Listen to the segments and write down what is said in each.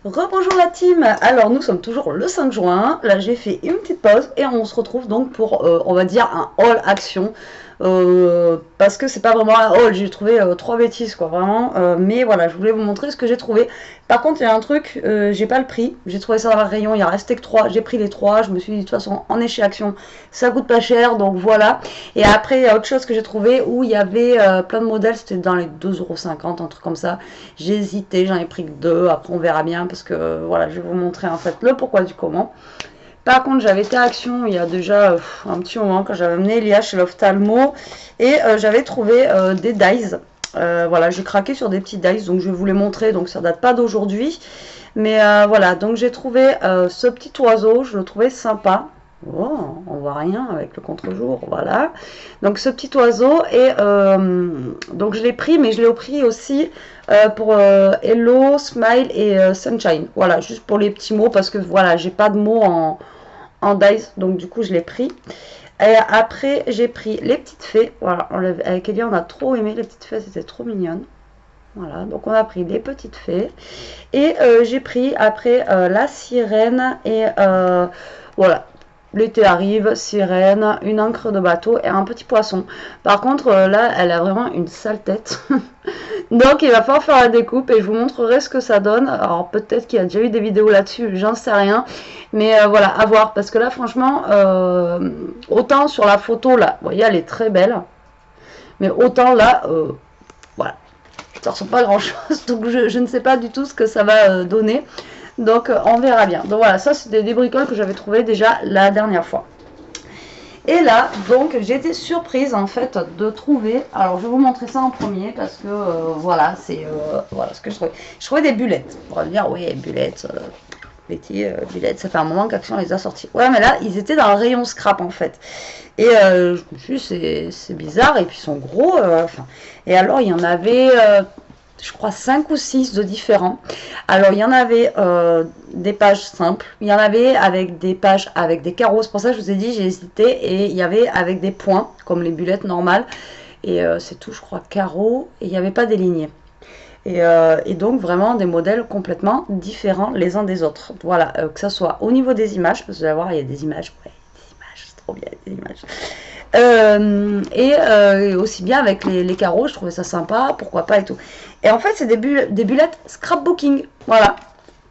Rebonjour la team. Alors nous sommes toujours le 5 juin. Là j'ai fait une petite pause et on se retrouve donc pour on va dire un haul action. Parce que c'est pas vraiment un haul, j'ai trouvé trois bêtises quoi vraiment. Mais voilà, je voulais vous montrer ce que j'ai trouvé. Par contre il y a un truc, j'ai pas le prix. J'ai trouvé ça dans le rayon, il y a resté que 3. J'ai pris les 3. Je me suis dit de toute façon en échez action ça coûte pas cher donc voilà. Et après il y a autre chose que j'ai trouvé où il y avait plein de modèles, c'était dans les 2,50 €, un truc comme ça. J'ai hésité, j'en ai pris que 2, après on verra bien parce que voilà, je vais vous montrer en fait le pourquoi du comment. Par contre, j'avais été à Action il y a déjà un petit moment quand j'avais amené Elia chez l'ophtalmo et j'avais trouvé des dies. Voilà, j'ai craqué sur des petits dies, donc je vais vous les montrer, donc ça date pas d'aujourd'hui. Mais voilà, donc j'ai trouvé ce petit oiseau, je le trouvais sympa. Oh, on voit rien avec le contre-jour, voilà. Donc ce petit oiseau, et donc je l'ai pris, mais je l'ai pris aussi pour Hello, Smile et Sunshine. Voilà, juste pour les petits mots, parce que voilà, j'ai pas de mots en dice, donc du coup je l'ai pris. Et après, j'ai pris les petites fées. Voilà, avec Elia, on a trop aimé les petites fées, c'était trop mignonne. Voilà, donc on a pris des petites fées. Et j'ai pris après la sirène et voilà. L'été arrive, sirène, une encre de bateau et un petit poisson. Par contre, là, elle a vraiment une sale tête. Donc, il va falloir faire la découpe et je vous montrerai ce que ça donne. Alors, peut-être qu'il y a déjà eu des vidéos là-dessus, j'en sais rien. Mais voilà, à voir. Parce que là, franchement, autant sur la photo, là, vous voyez, elle est très belle. Mais autant là, voilà, ça ressemble pas à grand-chose. Donc, je ne sais pas du tout ce que ça va donner. Donc on verra bien. Donc voilà, ça c'était des bricoles que j'avais trouvé déjà la dernière fois. Et là, donc j'ai été surprise en fait de trouver. Alors je vais vous montrer ça en premier parce que voilà, c'est voilà ce que je trouvais. Je trouvais des bulettes. On va dire oui, bulettes. Betty, bulettes, ça fait un moment qu'Action les a sortis. Ouais, mais là, ils étaient dans le rayon scrap en fait. Et je me suis dit, c'est bizarre. Et puis ils sont gros. Et alors, il y en avait je crois 5 ou 6 de différents. Alors il y en avait des pages simples, il y en avait avec des pages avec des carreaux, c'est pour ça que je vous ai dit j'ai hésité, et il y avait avec des points comme les bulettes normales, et c'est tout je crois, carreaux, et il n'y avait pas des lignées. Et donc vraiment des modèles complètement différents les uns des autres. Voilà, que ce soit au niveau des images, parce que vous allez voir il y a des images, ouais, des images, c'est trop bien des images. Et aussi bien avec les carreaux, je trouvais ça sympa, pourquoi pas et tout. Et en fait, c'est des bulettes scrapbooking, voilà,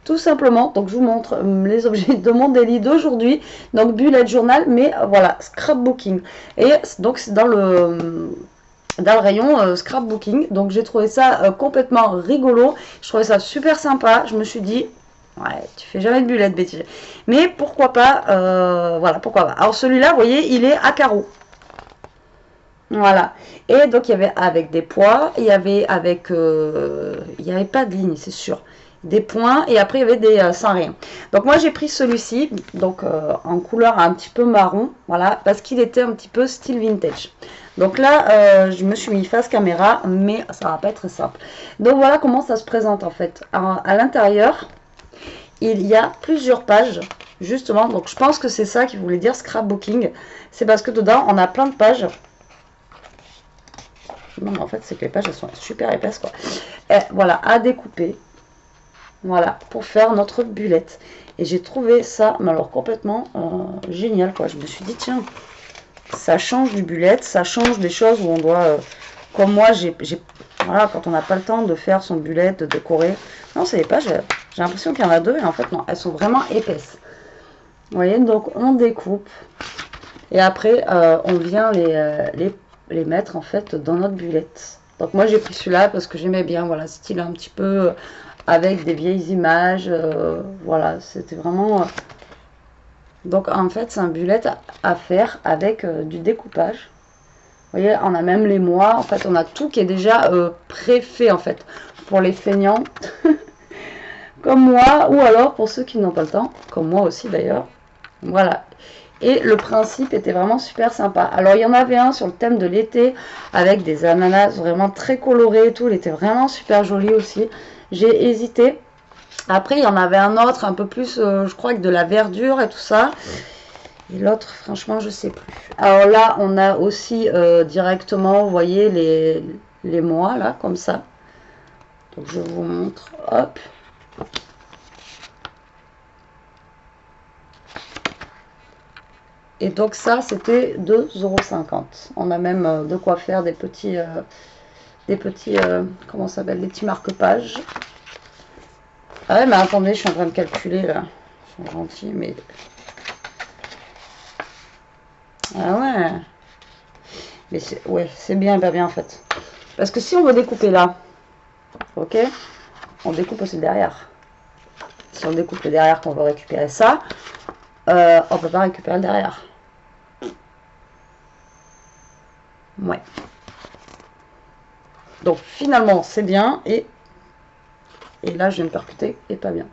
tout simplement. Donc, je vous montre les objets de mon daily d'aujourd'hui. Donc, bullet journal, mais voilà, scrapbooking. Et donc, c'est dans le rayon scrapbooking. Donc, j'ai trouvé ça complètement rigolo. Je trouvais ça super sympa. Je me suis dit, ouais, tu fais jamais de bullet, Betty. Mais pourquoi pas, voilà, pourquoi pas. Alors, celui-là, vous voyez, il est à carreaux. Voilà. Et donc, il y avait avec des poids, il y avait avec... il n'y avait pas de ligne, c'est sûr. Des points, et après, il y avait des sans rien. Donc, moi, j'ai pris celui-ci, donc en couleur un petit peu marron, voilà, parce qu'il était un petit peu style vintage. Donc là, je me suis mis face caméra, mais ça va pas être très simple. Donc, voilà comment ça se présente, en fait. Alors, à l'intérieur, il y a plusieurs pages, justement. Donc, je pense que c'est ça qui voulait dire scrapbooking. C'est parce que dedans, on a plein de pages. Non, en fait, c'est que les pages, elles sont super épaisses, quoi. Et voilà, à découper. Voilà, pour faire notre bulette. Et j'ai trouvé ça, mais alors complètement génial, quoi. Je me suis dit, tiens, ça change du bulette, ça change des choses où on doit... comme moi, voilà, quand on n'a pas le temps de faire son bulette, de décorer. Non, c'est les pages, j'ai l'impression qu'il y en a deux, et en fait, non, elles sont vraiment épaisses. Vous voyez, donc on découpe. Et après, on vient les mettre en fait dans notre bulette. Donc moi j'ai pris celui-là parce que j'aimais bien, voilà, style un petit peu avec des vieilles images, voilà, c'était vraiment... Donc en fait c'est un bullet à faire avec du découpage. Vous voyez, on a même les mois, en fait on a tout qui est déjà préfait en fait, pour les feignants, comme moi, ou alors pour ceux qui n'ont pas le temps, comme moi aussi d'ailleurs, voilà. Et le principe était vraiment super sympa. Alors, il y en avait un sur le thème de l'été avec des ananas vraiment très colorés et tout. Il était vraiment super joli aussi. J'ai hésité. Après, il y en avait un autre un peu plus, je crois, avec de la verdure et tout ça. Et l'autre, franchement, je sais plus. Alors là, on a aussi directement, vous voyez, les mois, là, comme ça. Donc, je vous montre. Hop. Et donc ça, c'était 2,50 €. On a même de quoi faire des petits, comment ça s'appelle, des petits marque-pages. Ah ouais, mais attendez, je suis en train de calculer là. Ils sont gentils, mais... Ah ouais. Mais c'est, ouais, c'est bien, pas bien en fait. Parce que si on veut découper là, ok, on découpe aussi le derrière. Si on découpe le derrière, qu'on veut récupérer ça, on peut pas récupérer le derrière. Ouais. Donc finalement, c'est bien et là, je viens de percuter et pas bien.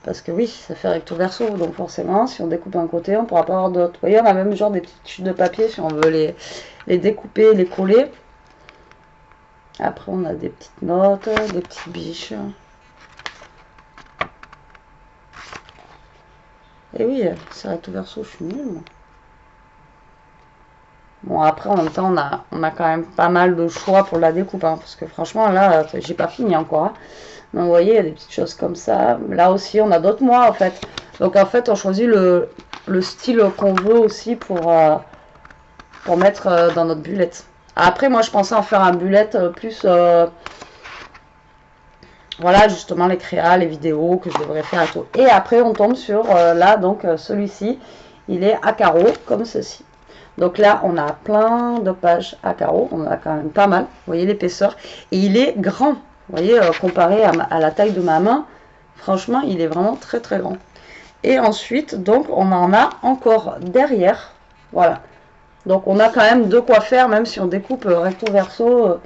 Parce que oui, ça fait recto verso, donc forcément, si on découpe un côté, on ne pourra pas avoir d'autre. Vous voyez, on a même genre des petites chutes de papier si on veut les découper, les coller. Après, on a des petites notes, des petites biches. Et oui, c'est recto verso, je suis nulle, moi. Bon, après, en même temps, on a quand même pas mal de choix pour la découpe, hein, parce que franchement, là, j'ai pas fini encore. Hein. Donc, vous voyez, il y a des petites choses comme ça. Là aussi, on a d'autres mois, en fait. Donc, en fait, on choisit le style qu'on veut aussi pour mettre dans notre bullette. Après, moi, je pensais en faire un bullette plus... voilà, justement, les créas, les vidéos que je devrais faire et tout. Et après, on tombe sur, là, donc, celui-ci. Il est à carreaux, comme ceci. Donc là, on a plein de pages à carreaux. On en a quand même pas mal. Vous voyez l'épaisseur. Et il est grand. Vous voyez, comparé à la taille de ma main, franchement, il est vraiment très, très grand. Et ensuite, donc, on en a encore derrière. Voilà. Donc, on a quand même de quoi faire, même si on découpe recto verso.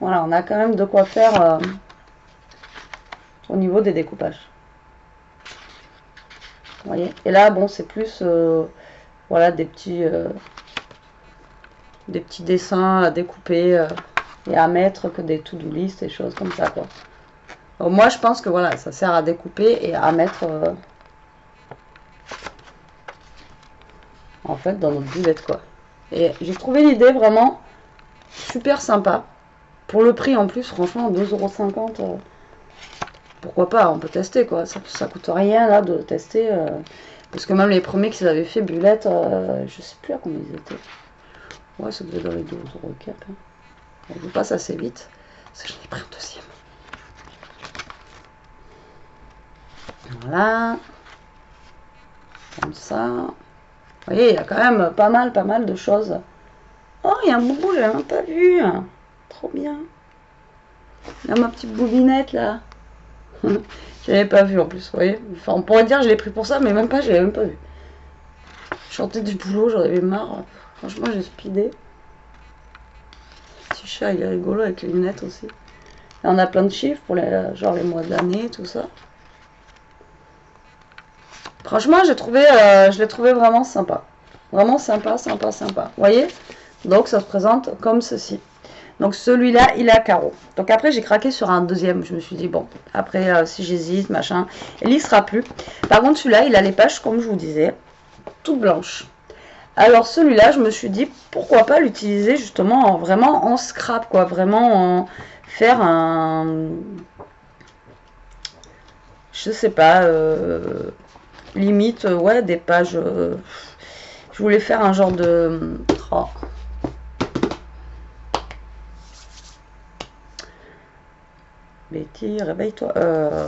Voilà, on a quand même de quoi faire au niveau des découpages. Vous voyez. Et là, bon, c'est plus, voilà, des petits dessins à découper et à mettre que des to-do list et choses comme ça, quoi. Donc, moi, je pense que voilà, ça sert à découper et à mettre en fait dans notre bullette, quoi. Et j'ai trouvé l'idée vraiment super sympa. Pour le prix en plus, franchement, 2,50 €, pourquoi pas, on peut tester, quoi. Ça coûte rien là de tester. Parce que même les premiers qu'ils avaient fait, bullette, je sais plus à combien ils étaient. Ouais, ça devait être dans les 2 € cap. Hein. On passe assez vite. Ça, j'en ai pris un deuxième. Voilà. Comme ça. Vous voyez, il y a quand même pas mal de choses. Oh, il y a un boubou, je l'ai même pas vu. Trop bien. Il y a ma petite boubinette là. Je l'avais pas vu en plus, vous voyez. Enfin, on pourrait dire que je l'ai pris pour ça, mais même pas, je l'avais même pas vu. Je sortais du boulot, j'en avais marre. Franchement, j'ai speedé. Petit chat, il est rigolo avec les lunettes aussi. Et on a plein de chiffres pour les, genre les mois de l'année, tout ça. Franchement, je l'ai trouvé vraiment sympa. Vraiment sympa. Vous voyez? Donc, ça se présente comme ceci. Donc, celui-là, il est à carreaux. Donc, après, j'ai craqué sur un deuxième. Je me suis dit, bon, après, si j'hésite, machin, il n'y sera plus. Par contre, celui-là, il a les pages, comme je vous disais, toutes blanches. Alors, celui-là, je me suis dit, pourquoi pas l'utiliser justement vraiment en scrap, quoi. Vraiment faire un... Je sais pas... limite, ouais, des pages. Je voulais faire un genre de. Oh. Betty, réveille-toi.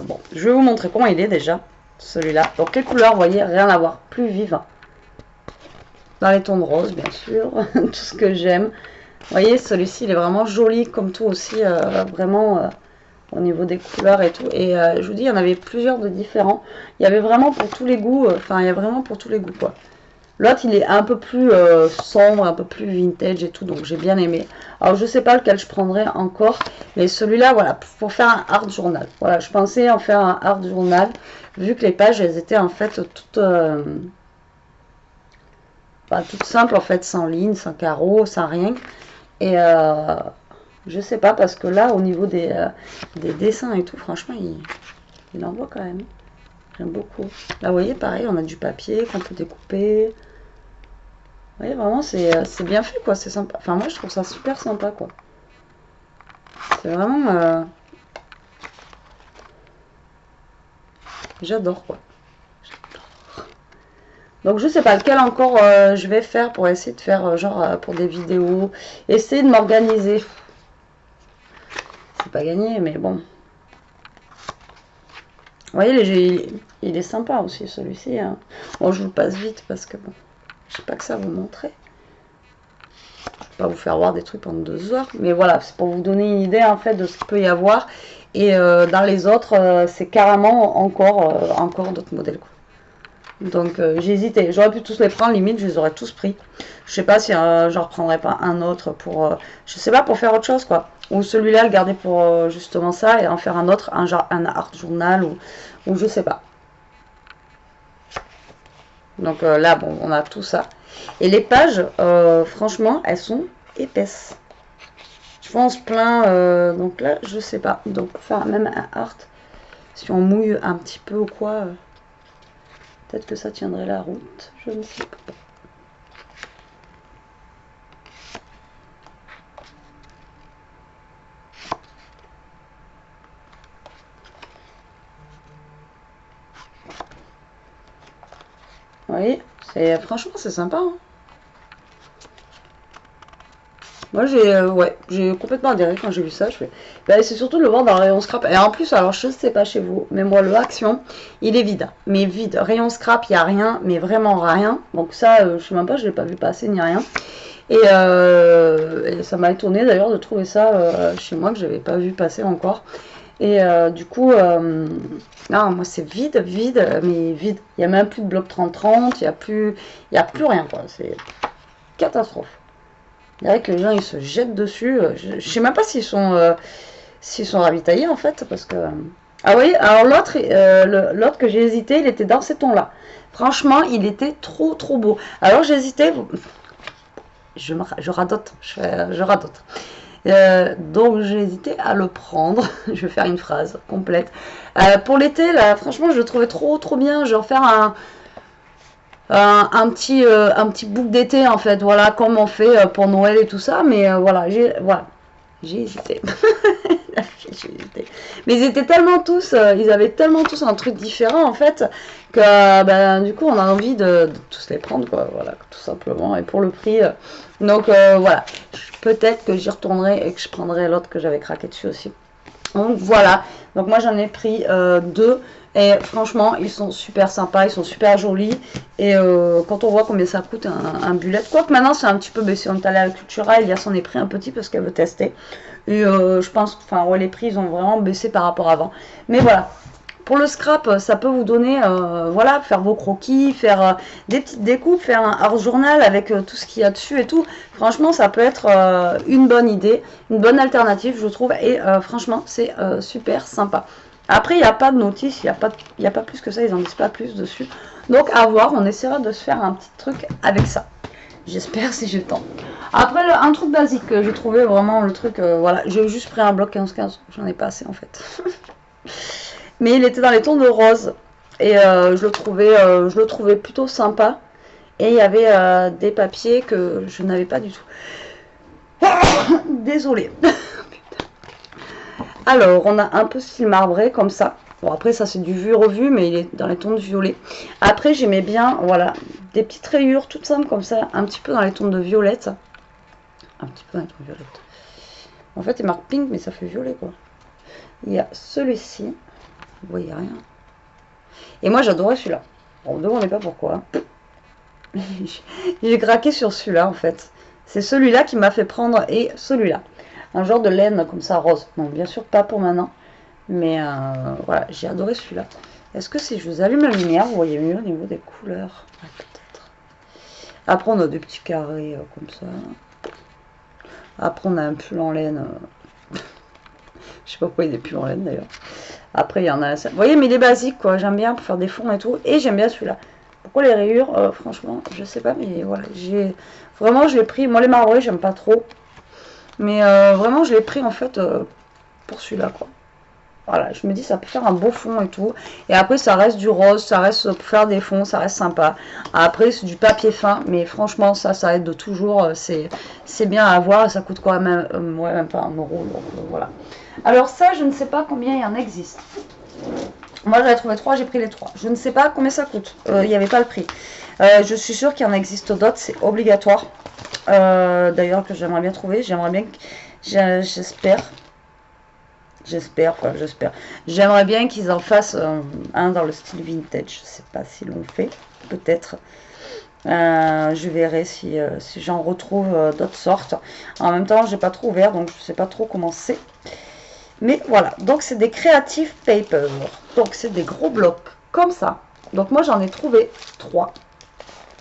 Bon, je vais vous montrer comment il est déjà, celui-là. Donc, quelle couleur, vous voyez, rien à voir, plus vive. Dans les tons de rose, bien sûr, tout ce que j'aime. Vous voyez, celui-ci, il est vraiment joli, comme tout aussi, vraiment. Au niveau des couleurs et tout. Et je vous dis, il y en avait plusieurs de différents. Il y avait vraiment pour tous les goûts. Enfin, il y a vraiment pour tous les goûts, quoi. L'autre, il est un peu plus sombre, un peu plus vintage et tout. Donc, j'ai bien aimé. Alors, je sais pas lequel je prendrai encore. Mais celui-là, voilà, pour faire un art journal. Voilà, je pensais en faire un art journal. Vu que les pages, elles étaient en fait toutes... toutes simples, en fait, sans ligne, sans carreaux, sans rien. Et... je sais pas, parce que là, au niveau des dessins et tout, franchement, il envoie quand même. J'aime beaucoup. Là, vous voyez, pareil, on a du papier qu'on peut découper. Vous voyez, vraiment, c'est bien fait, quoi. C'est sympa. Enfin, moi, je trouve ça super sympa, quoi. C'est vraiment... J'adore quoi. Donc je sais pas lequel encore je vais faire pour essayer de faire genre pour des vidéos. Essayer de m'organiser. C'est pas gagné mais bon. Vous voyez, il est sympa aussi celui-ci. Hein. Bon, je vous le passe vite parce que bon, je sais pas que ça vous montrer. Je vais pas vous faire voir des trucs pendant 2 heures. Mais voilà, c'est pour vous donner une idée en fait de ce qu'il peut y avoir. Et dans les autres, c'est carrément encore d'autres modèles. Quoi. Donc j'ai hésité. J'aurais pu tous les prendre, limite, je les aurais tous pris. Je sais pas si j'en reprendrais pas un autre pour... je sais pas, pour faire autre chose quoi. Ou celui-là, le garder pour justement ça et en faire un autre, un art journal ou je sais pas. Donc là, bon, on a tout ça. Et les pages, franchement, elles sont épaisses. Je pense plein, donc là, je sais pas. Donc faire même un art, si on mouille un petit peu ou quoi, peut-être que ça tiendrait la route. Je ne sais pas. Oui, franchement c'est sympa. Hein. Moi j'ai complètement adhéré quand j'ai vu ça. Je fais, bah, c'est surtout de le voir dans le rayon scrap. Et en plus, alors je sais pas chez vous, mais moi le Action, il est vide. Mais vide. Rayon scrap, il n'y a rien, mais vraiment rien. Donc ça, je sais même pas, je l'ai pas vu passer ni rien. Et ça m'a étonné d'ailleurs de trouver ça chez moi que j'avais pas vu passer encore. Et du coup, non, moi c'est vide, mais vide. Il n'y a même plus de bloc 30-30, il n'y a plus rien quoi. C'est catastrophe. Il dirait que les gens ils se jettent dessus. Je sais même pas s'ils sont ravitaillés en fait, parce que. Ah oui, alors l'autre que j'ai hésité, il était dans ces tons-là. Franchement, il était trop beau. Alors j'ai hésité. Je radote, je radote. Donc j'ai hésité à le prendre. Je vais faire une phrase complète. Pour l'été, là, franchement, je le trouvais trop bien. Je vais en faire un petit bouc d'été en fait. Voilà, comme on fait pour Noël et tout ça. Mais voilà, j'ai hésité. J'ai hésité. Mais ils étaient tellement tous, ils avaient tellement tous un truc différent en fait que ben, du coup on a envie de tous les prendre quoi. Voilà, tout simplement. Et pour le prix, donc voilà. Peut-être que j'y retournerai et que je prendrai l'autre que j'avais craqué dessus aussi. Donc voilà, donc moi j'en ai pris 2 et franchement ils sont super sympas, ils sont super jolis et quand on voit combien ça coûte un bullet, quoique maintenant c'est un petit peu baissé, on est allé à la Cultura, Elias en est pris un petit parce qu'elle veut tester et je pense que enfin, ouais, les prix ils ont vraiment baissé par rapport à avant, mais voilà. Pour le scrap, ça peut vous donner, voilà, faire vos croquis, faire des petites découpes, faire un art journal avec tout ce qu'il y a dessus et tout. Franchement, ça peut être une bonne idée, une bonne alternative, je trouve. Et franchement, c'est super sympa. Après, il n'y a pas de notice, il n'y a pas plus que ça, ils n'en disent pas plus dessus. Donc, à voir, on essaiera de se faire un petit truc avec ça. J'espère si j'ai le temps. Après, un truc basique, j'ai trouvé vraiment le truc, voilà, j'ai juste pris un bloc 15-15, j'en ai pas assez en fait. Mais il était dans les tons de rose. Et je le trouvais plutôt sympa. Et il y avait des papiers que je n'avais pas du tout. Désolée. Alors, on a un peu style marbré comme ça. Bon, après, ça c'est du vu revu, mais il est dans les tons de violet. Après, j'aimais bien, voilà, des petites rayures toutes simples comme ça, un petit peu dans les tons de violette. Un petit peu dans les tons de violette. En fait, il marque pink, mais ça fait violet, quoi. Il y a celui-ci. Vous voyez rien. Et moi j'adorais celui-là. On ne me demandez pas pourquoi. J'ai craqué sur celui-là en fait. C'est celui-là qui m'a fait prendre et celui-là. Un genre de laine comme ça rose. Non, bien sûr pas pour maintenant. Mais voilà, j'ai adoré celui-là. Est-ce que si je vous allume la lumière, vous voyez mieux au niveau des couleurs? Ouais, peut-être. Après on a des petits carrés comme ça. Après on a un pull en laine. Je sais pas pourquoi il y a des pulls en laine d'ailleurs. Après, il y en a... Vous voyez, mais il est basique, quoi. J'aime bien pour faire des fonds et tout. Et j'aime bien celui-là. Pourquoi les rayures franchement, je sais pas, mais voilà. Vraiment, je l'ai pris. Moi, les marbrés, j'aime pas trop. Mais vraiment, je l'ai pris, en fait, pour celui-là, quoi. Voilà, je me dis, ça peut faire un beau fond et tout. Et après, ça reste du rose, ça reste pour faire des fonds, ça reste sympa. Après, c'est du papier fin. Mais franchement, ça aide de toujours. C'est bien à avoir. Et ça coûte quand même, ouais, même pas 1 euro. Donc, voilà. Alors ça, je ne sais pas combien il y en existe. Moi j'en ai trouvé 3, j'ai pris les 3. Je ne sais pas combien ça coûte, il n'y avait pas le prix. Je suis sûre qu'il y en existe d'autres, c'est obligatoire. D'ailleurs que j'aimerais bien trouver, j'aimerais bien, j'espère, j'espère. J'aimerais bien qu'ils en fassent un dans le style vintage, je sais pas s'ils l'ont fait, peut-être. Je verrai si j'en retrouve d'autres sortes. En même temps, j'ai pas trop ouvert, donc je sais pas trop comment c'est. Mais voilà, donc c'est des Creative Paper. Donc c'est des gros blocs, comme ça. Donc moi j'en ai trouvé 3.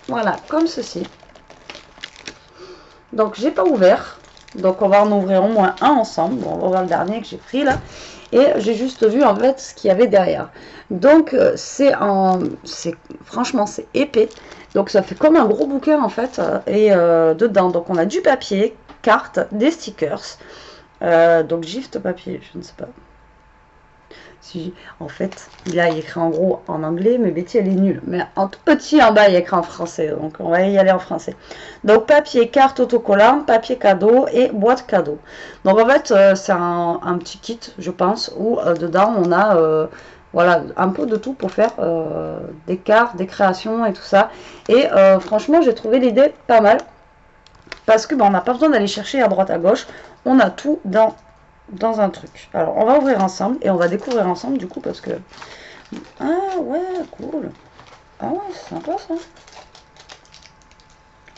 Voilà, comme ceci. Donc j'ai pas ouvert. Donc on va en ouvrir au moins un ensemble. Bon, on va voir le dernier que j'ai pris là. Et j'ai juste vu en fait ce qu'il y avait derrière. Donc franchement c'est épais. Donc ça fait comme un gros bouquin en fait. Et dedans, donc on a du papier, cartes, des stickers. Donc gift papier, je ne sais pas. Si, en fait, là il écrit en gros en anglais, mais Betty elle est nulle. Mais en tout petit en bas il écrit en français, donc on va y aller en français. Donc papier, carte autocollant, papier cadeau et boîte cadeau. Donc en fait c'est un petit kit, je pense, où dedans on a voilà, un peu de tout pour faire des cartes, des créations et tout ça. Et franchement j'ai trouvé l'idée pas mal. Parce que on n'a pas besoin d'aller chercher à droite à gauche, on a tout dans un truc. Alors on va ouvrir ensemble et on va découvrir ensemble du coup parce que... Ah ouais, cool. Ah ouais, c'est sympa ça.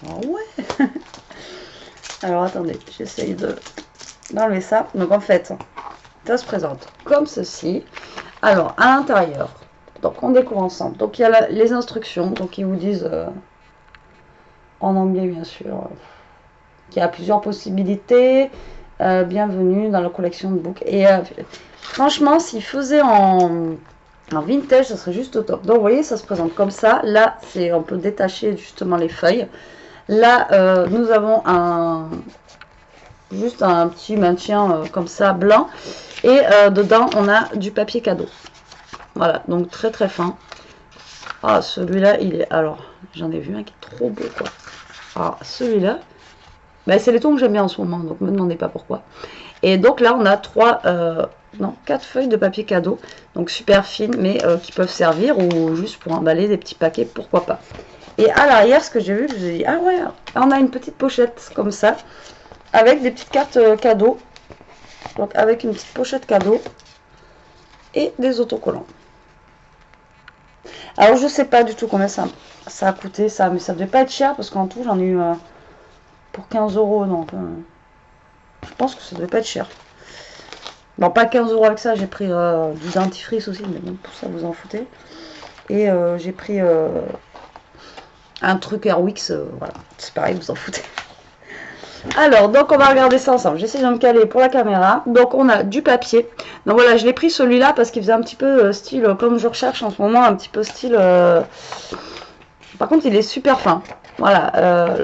Ah ouais. Alors attendez, j'essaye d'enlever ça. Donc en fait, ça se présente comme ceci. Alors à l'intérieur, donc on découvre ensemble. Donc il y a les instructions, donc ils vous disent en anglais bien sûr. Il y a plusieurs possibilités. Bienvenue dans la collection de books. Et franchement, s'il faisait en vintage, ça serait juste au top. Donc, vous voyez, ça se présente comme ça. Là, on peut détacher justement les feuilles. Là, nous avons juste un petit maintien comme ça, blanc. Et dedans, on a du papier cadeau. Voilà, donc très très fin. Ah, celui-là, il est... Alors, j'en ai vu un qui est trop beau, quoi. Ah, celui-là... Ben, c'est les tons que j'aime bien en ce moment, donc ne me demandez pas pourquoi. Et donc là, on a 4 feuilles de papier cadeau, donc super fines, mais qui peuvent servir ou juste pour emballer des petits paquets, pourquoi pas. Et à l'arrière, ce que j'ai vu, je me suis dit, ah ouais, on a une petite pochette comme ça, avec des petites cartes cadeaux, donc avec une petite pochette cadeau et des autocollants. Alors je sais pas du tout combien ça a coûté ça, mais ça devait pas être cher parce qu'en tout j'en ai eu pour 15 €, non. Je pense que ça devait pas être cher. Bon, pas 15 € avec ça, j'ai pris du dentifrice aussi, mais bon, pour ça vous en foutez. Et j'ai pris un truc Airwix, voilà, c'est pareil, vous en foutez. Alors, donc on va regarder ça ensemble. J'essaie de me caler pour la caméra. Donc on a du papier. Donc voilà, je l'ai pris celui-là parce qu'il faisait un petit peu style, comme je recherche en ce moment, un petit peu style... Par contre, il est super fin. Voilà,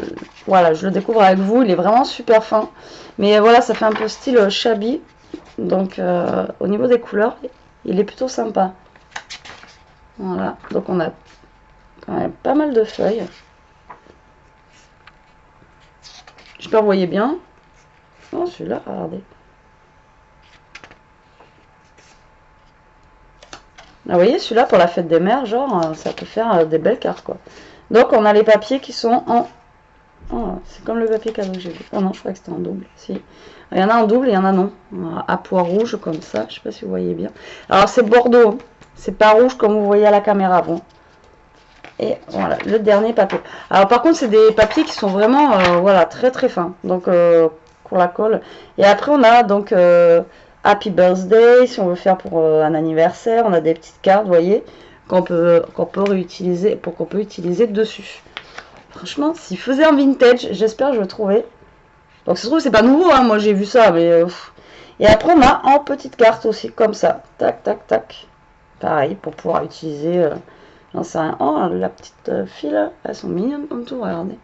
voilà, je le découvre avec vous. Il est vraiment super fin. Mais voilà, ça fait un peu style shabby. Donc au niveau des couleurs, il est plutôt sympa. Voilà, donc on a quand même pas mal de feuilles. J'espère que vous voyez bien. Oh, celui-là, regardez. Ah, vous voyez, celui-là, pour la fête des mères, genre, ça peut faire des belles cartes, quoi. Donc, on a les papiers qui sont en... Oh, c'est comme le papier cadeau que j'ai vu. Oh non, je crois que c'était en double. Si. Il y en a en double et il y en a non. À pois rouge, comme ça. Je sais pas si vous voyez bien. Alors, c'est bordeaux. C'est pas rouge comme vous voyez à la caméra. Bon. Et voilà, le dernier papier. Alors, par contre, c'est des papiers qui sont vraiment, voilà, très très fins. Donc, pour la colle. Et après, on a donc... Happy Birthday, si on veut faire pour un anniversaire, on a des petites cartes, vous voyez, qu'on peut réutiliser, qu'on peut utiliser dessus. Franchement, s'il faisait un vintage, j'espère que je vais le trouver. Donc, ça se trouve, c'est pas nouveau, hein, moi j'ai vu ça, mais... Et après, on a en petites cartes aussi, comme ça. Tac, tac, tac. Pareil, pour pouvoir utiliser... j'en sais rien. Oh, la petite fille, là, elles sont mignonnes comme tout, regardez.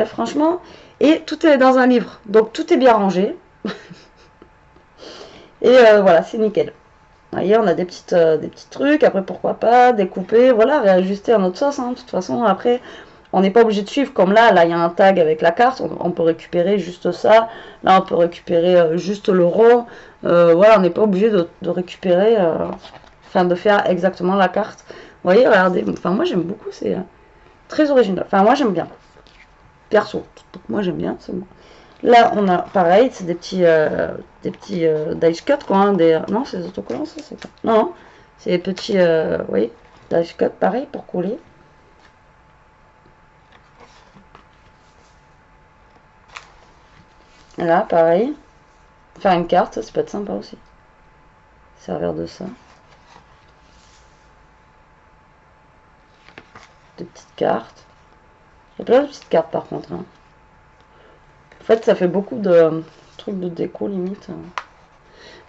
Franchement, et tout est dans un livre, donc tout est bien rangé. Et voilà, c'est nickel. Vous voyez, on a des petits trucs, après pourquoi pas, découper, voilà, réajuster à notre sauce, hein. De toute façon, après, on n'est pas obligé de suivre, comme là, il y a un tag avec la carte, on peut récupérer juste ça, là on peut récupérer juste le rond, Voilà, on n'est pas obligé de récupérer, enfin de faire exactement la carte. Vous voyez, regardez, enfin moi j'aime beaucoup, c'est très original. Enfin moi j'aime bien, perso. Donc moi j'aime bien, c'est bon. Là on a pareil, c'est des petits dice cut quoi, hein, non c'est des autocollants ça, c'est quoi? Non, c'est des petits, oui, dice cut pareil pour coller. Là pareil, faire une carte, ça peut être sympa aussi. Servir de ça. Des petites cartes. Il y a plein de petites cartes par contre. Hein. En fait, ça fait beaucoup de trucs de déco limite.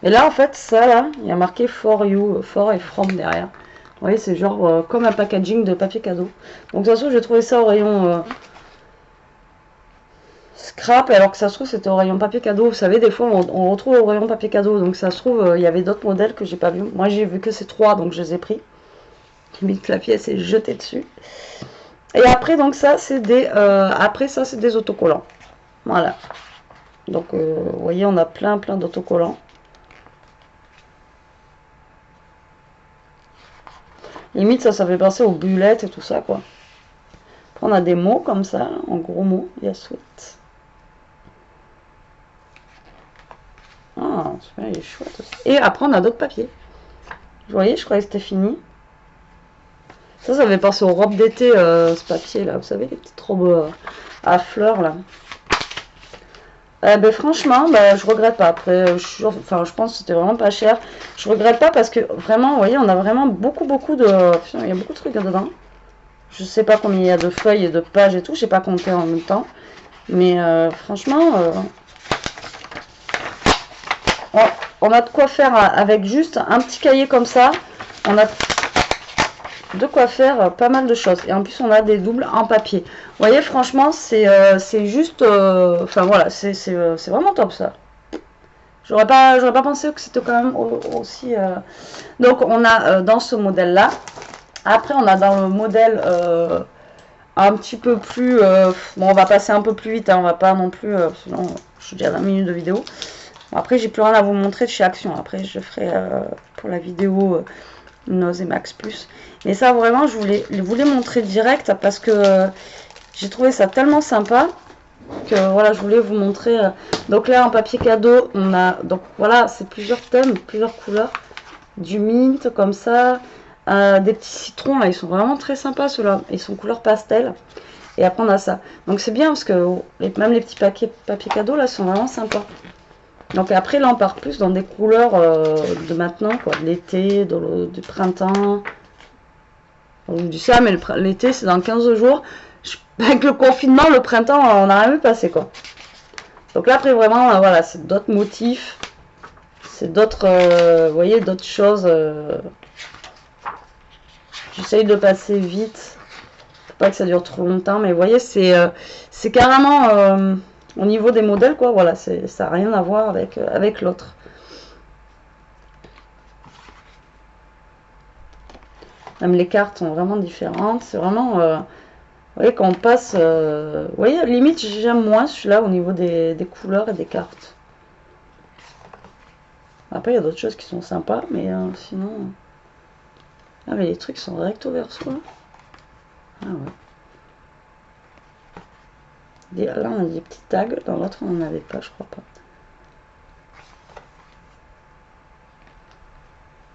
Mais là, en fait, ça là, il y a marqué for you, for et from derrière. Vous voyez, c'est genre comme un packaging de papier cadeau. Donc, de toute façon, j'ai trouvé ça au rayon scrap, alors que ça se trouve, c'était au rayon papier cadeau. Vous savez, des fois, on retrouve au rayon papier cadeau. Donc, ça se trouve, il y avait d'autres modèles que j'ai pas vu. Moi, j'ai vu que ces trois, donc je les ai pris. Limite, la pièce est jetée dessus. Et après, donc ça, c'est des autocollants. Voilà. Donc, vous voyez, on a plein d'autocollants. Limite, ça fait penser aux bullettes et tout ça, quoi. Après, on a des mots comme ça, en gros mots. Il y a sweet. Ah, celui-là, il est chouette aussi. Et après, on a d'autres papiers. Vous voyez, je croyais que c'était fini. Ça fait penser aux robes d'été, ce papier-là. Vous savez, les petites robes à fleurs, là. Ben, franchement, je regrette pas. Après, je pense que c'était vraiment pas cher. Je regrette pas parce que vraiment, vous voyez, on a vraiment beaucoup de... Il y a beaucoup de trucs dedans. Je sais pas combien il y a de feuilles et de pages et tout. J'ai pas compté en même temps. Mais franchement, on a de quoi faire avec juste un petit cahier comme ça. On a de quoi faire pas mal de choses. Et en plus, on a des doubles en papier. Vous voyez, franchement, c'est juste... Enfin, voilà, c'est vraiment top, ça. J'aurais pas pensé que c'était quand même aussi... Donc, on a dans ce modèle-là. Après, on a dans le modèle un petit peu plus... bon, on va passer un peu plus vite. Hein, on va pas non plus... sinon, je suis déjà à 20 minutes de vidéo. Bon, après, j'ai plus rien à vous montrer de chez Action. Après, je ferai pour la vidéo... Nose et Max Plus. Mais ça, vraiment, je voulais montrer direct parce que j'ai trouvé ça tellement sympa que voilà, je voulais vous montrer. Donc là, en papier cadeau, on a, donc voilà, c'est plusieurs thèmes, plusieurs couleurs. Du mint, comme ça. Des petits citrons, là, ils sont vraiment très sympas, ceux-là. Ils sont couleur pastel. Et après, on a ça. Donc c'est bien parce que même les petits papier cadeaux, là, sont vraiment sympas. Donc après, là, on part plus dans des couleurs de maintenant, quoi. De l'été, du printemps. On dit ça, mais l'été, c'est dans 15 jours. Avec le confinement, le printemps, on n'a rien vu passer, quoi. Donc là, après, vraiment, voilà, c'est d'autres motifs. C'est d'autres, vous voyez, d'autres choses. J'essaye de passer vite. Faut pas que ça dure trop longtemps, mais vous voyez, c'est carrément... au niveau des modèles, quoi, voilà, ça n'a rien à voir avec l'autre. Même les cartes sont vraiment différentes. C'est vraiment... vous voyez, quand on passe... vous voyez, limite, j'aime moins celui-là au niveau des couleurs et des cartes. Après, il y a d'autres choses qui sont sympas, mais sinon... Ah, mais les trucs sont recto verso. Ah ouais. Là, on a des petits tags. Dans l'autre, on n'en avait pas, je crois pas.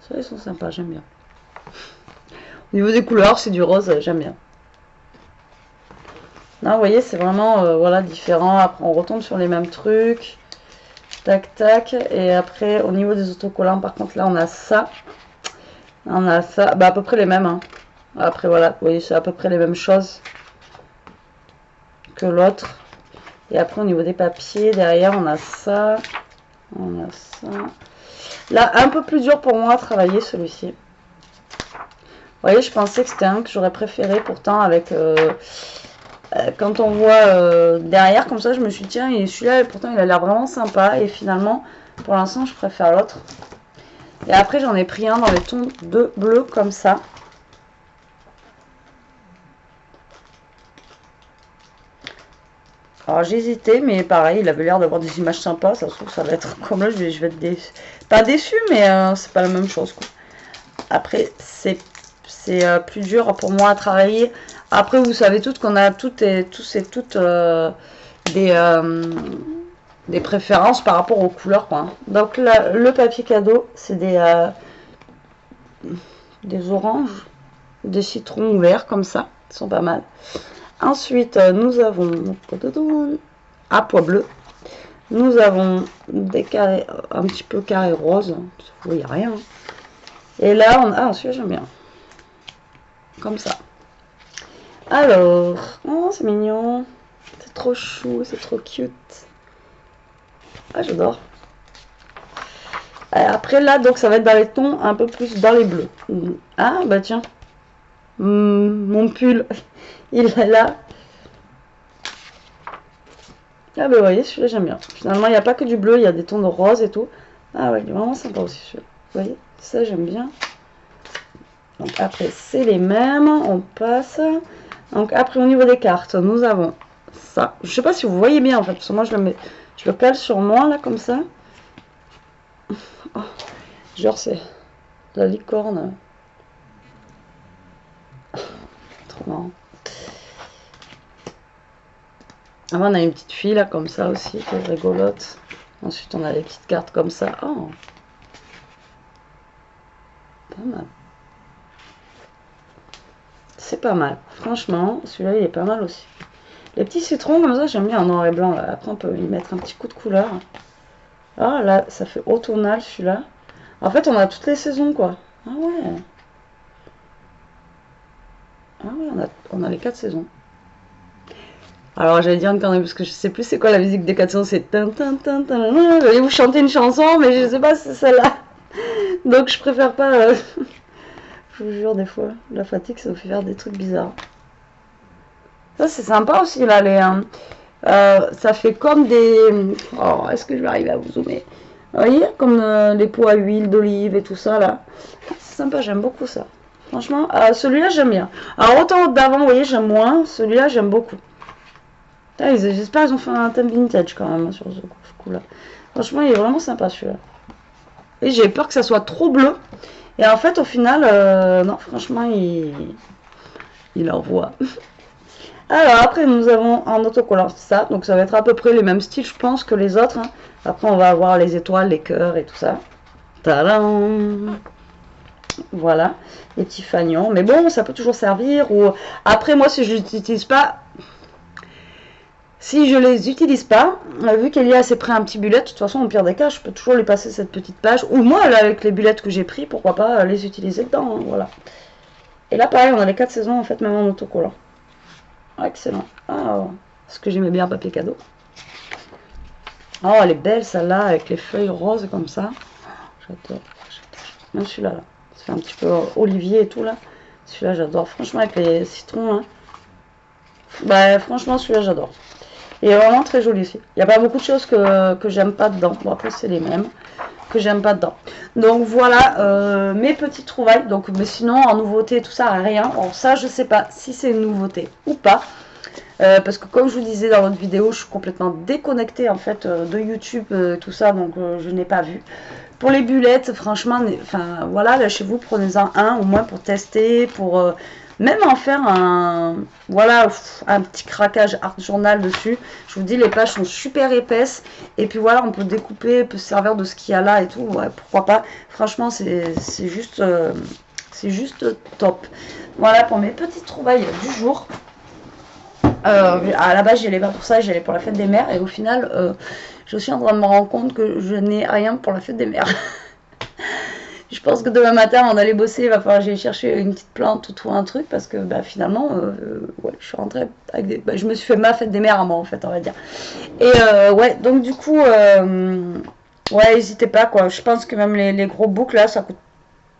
Ça, ils sont sympas, j'aime bien. Au niveau des couleurs, c'est du rose, j'aime bien. Là, vous voyez, c'est vraiment voilà, différent. Après, on retombe sur les mêmes trucs. Tac, tac. Et après, au niveau des autocollants, par contre, là, on a ça. On a ça. Bah, à peu près les mêmes. Hein. Après, voilà, vous voyez, c'est à peu près les mêmes choses que l'autre. Et après, au niveau des papiers, derrière, on a ça. On a ça. Là, un peu plus dur pour moi à travailler, celui-ci. Vous voyez, je pensais que c'était un que j'aurais préféré. Pourtant, avec... quand on voit derrière, comme ça, je me suis dit, tiens, celui-là, pourtant, il a l'air vraiment sympa. Et finalement, pour l'instant, je préfère l'autre. Et après, j'en ai pris un dans les tons de bleu, comme ça. Alors j'ai hésité, mais pareil, il avait l'air d'avoir des images sympas. Ça se trouve, ça va être comme là, je vais être pas déçu, mais c'est pas la même chose, quoi. Après, c'est plus dur pour moi à travailler. Après, vous savez toutes qu'on a toutes et tous et toutes des préférences par rapport aux couleurs, quoi. Donc là, le papier cadeau, c'est des oranges, des citrons verts comme ça, ils sont pas mal. Ensuite, nous avons à pois bleu. Nous avons des carrés, un petit peu carré rose. Il n'y a rien. Et là, on a... Ah, celui-là, j'aime bien. Comme ça. Alors, oh, c'est mignon. C'est trop chou, c'est trop cute. Ah, j'adore. Après, là, donc, ça va être dans les tons un peu plus dans les bleus. Ah, bah tiens. Mon pull, il est là. Ah bah vous voyez, celui-là j'aime bien. Finalement, il n'y a pas que du bleu, il y a des tons de rose et tout. Ah ouais, il est vraiment sympa aussi celui-là. Vous voyez, ça j'aime bien. Donc après, c'est les mêmes, on passe. Donc après, au niveau des cartes, nous avons ça. Je sais pas si vous voyez bien en fait, parce que moi je le cale sur moi là, comme ça. Oh, genre c'est la licorne. Trop marrant. Avant, on a une petite fille là, comme ça aussi, qui est rigolote. Ensuite, on a les petites cartes comme ça. Oh, pas mal. C'est pas mal. Franchement, celui-là, il est pas mal aussi. Les petits citrons, comme ça, j'aime bien en noir et blanc. Là. Après, on peut y mettre un petit coup de couleur. Ah, là, ça fait automnal, celui-là. En fait, on a toutes les saisons, quoi. Ah ouais. Ah ouais, on a les 4 saisons. Alors j'allais dire une connerie parce que je sais plus c'est quoi la musique des 4 saisons, c'est tin tin tin tin. J'allais vous chanter une chanson, mais je sais pas si c'est celle-là. Donc je préfère pas. Je vous jure, des fois, la fatigue ça vous fait faire des trucs bizarres. Ça c'est sympa aussi là, ça fait comme des. Oh, est-ce que je vais arriver à vous zoomer? Vous voyez, comme les pots à huile d'olive et tout ça là. C'est sympa, j'aime beaucoup ça. Franchement, celui-là j'aime bien. Alors autant d'avant, vous voyez, j'aime moins. Celui-là j'aime beaucoup. J'espère qu'ils ont fait un thème vintage quand même sur ce coup-là. Franchement, il est vraiment sympa celui-là. Et j'ai peur que ça soit trop bleu. Et en fait, au final, non, franchement, il envoie. Alors, après, nous avons en autocollant ça. Donc, ça va être à peu près les mêmes styles, je pense, que les autres. Hein. Après, on va avoir les étoiles, les cœurs et tout ça. Tadam! Voilà, les petits fagnons. Mais bon, ça peut toujours servir. Ou après, moi, si je n'utilise pas... Si je les utilise pas, vu qu'il y a assez près un petit bullet, de toute façon, au pire des cas, je peux toujours lui passer cette petite page. Ou moi, là, avec les bullettes que j'ai pris, pourquoi pas les utiliser dedans. Hein, voilà. Et là, pareil, on a les 4 saisons, en fait, même en autocollant. Excellent. Ah, ce que j'aimais bien, papier cadeau. Oh, elle est belle, celle-là, avec les feuilles roses comme ça. J'adore. Même celui-là, là. Ça fait un petit peu olivier et tout, là. Celui-là, j'adore. Franchement, avec les citrons, là. Bah, franchement, celui-là, j'adore. Il est vraiment très joli aussi. Il n'y a pas beaucoup de choses que j'aime pas dedans. Bon, après, c'est les mêmes que j'aime pas dedans. Donc, voilà mes petites trouvailles. Donc, mais sinon, en nouveauté, tout ça, rien. Alors, ça, je sais pas si c'est une nouveauté ou pas. Parce que, comme je vous disais dans votre vidéo, je suis complètement déconnectée, en fait, de YouTube, tout ça. Donc, je n'ai pas vu. Pour les bullettes, franchement, enfin, voilà, là, chez vous, prenez-en un au moins pour tester, pour... même en faire voilà, un petit craquage art journal dessus. Je vous dis, les pages sont super épaisses. Et puis voilà, on peut découper, on peut se servir de ce qu'il y a là et tout. Ouais, pourquoi pas. Franchement, c'est juste top. Voilà pour mes petites trouvailles du jour. À la base, j'y allais pas pour ça, j'y allais pour la fête des mères. Et au final, je suis en train de me rendre compte que je n'ai rien pour la fête des mères. Je pense que demain matin, on allait bosser, il va falloir que j'aille chercher une petite plante ou tout un truc, parce que bah, finalement, ouais, je suis rentrée avec des... Bah, je me suis fait ma fête des mères à moi, en fait, on va dire. Et ouais, donc du coup, ouais, n'hésitez pas, quoi. Je pense que même les gros books, là, ça coûte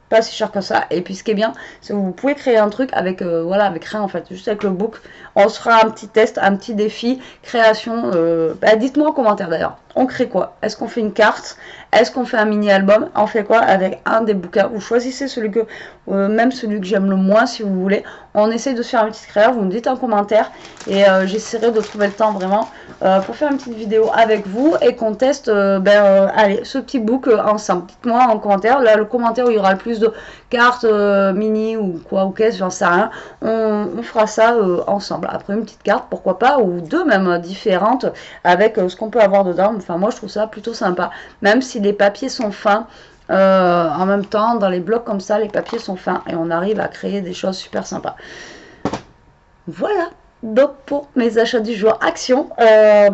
pas si cher que ça. Et puis ce qui est bien, c'est que vous pouvez créer un truc avec, voilà, avec rien, en fait, juste avec le book. On se fera un petit test, un petit défi, création. Bah, dites-moi en commentaire, d'ailleurs. on crée quoi? Est-ce qu'on fait une carte? Est-ce qu'on fait un mini-album? On fait quoi avec un des bouquins? Vous choisissez celui que, même celui que j'aime le moins si vous voulez. On essaie de se faire une petite créa, vous me dites en commentaire et j'essaierai de trouver le temps vraiment pour faire une petite vidéo avec vous et qu'on teste allez, ce petit book ensemble. Dites-moi en commentaire, là le commentaire où il y aura le plus de cartes mini ou quoi ou qu'est-ce, j'en sais rien. On fera ça ensemble. Après une petite carte, pourquoi pas, ou deux même différentes avec ce qu'on peut avoir dedans. Enfin moi je trouve ça plutôt sympa. Même si les papiers sont fins, en même temps dans les blocs comme ça les papiers sont fins et on arrive à créer des choses super sympas. Voilà donc pour mes achats du jour action.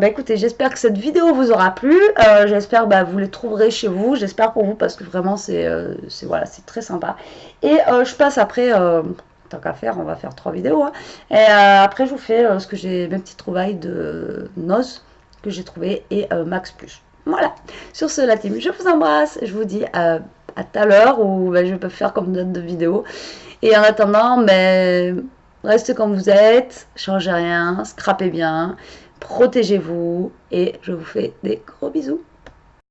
Écoutez, j'espère que cette vidéo vous aura plu, j'espère vous les trouverez chez vous, j'espère pour vous parce que vraiment c'est voilà, c'est très sympa. Et je passe après tant qu'à faire, on va faire 3 vidéos hein. Et après je vous fais ce que j'ai, mes petites trouvailles de Noz que j'ai trouvé et Max Plus. Voilà, sur ce la team, je vous embrasse, je vous dis à tout à l'heure où je peux faire comme d'autres vidéos. Et en attendant, restez comme vous êtes, changez rien, scrapez bien, protégez-vous et je vous fais des gros bisous.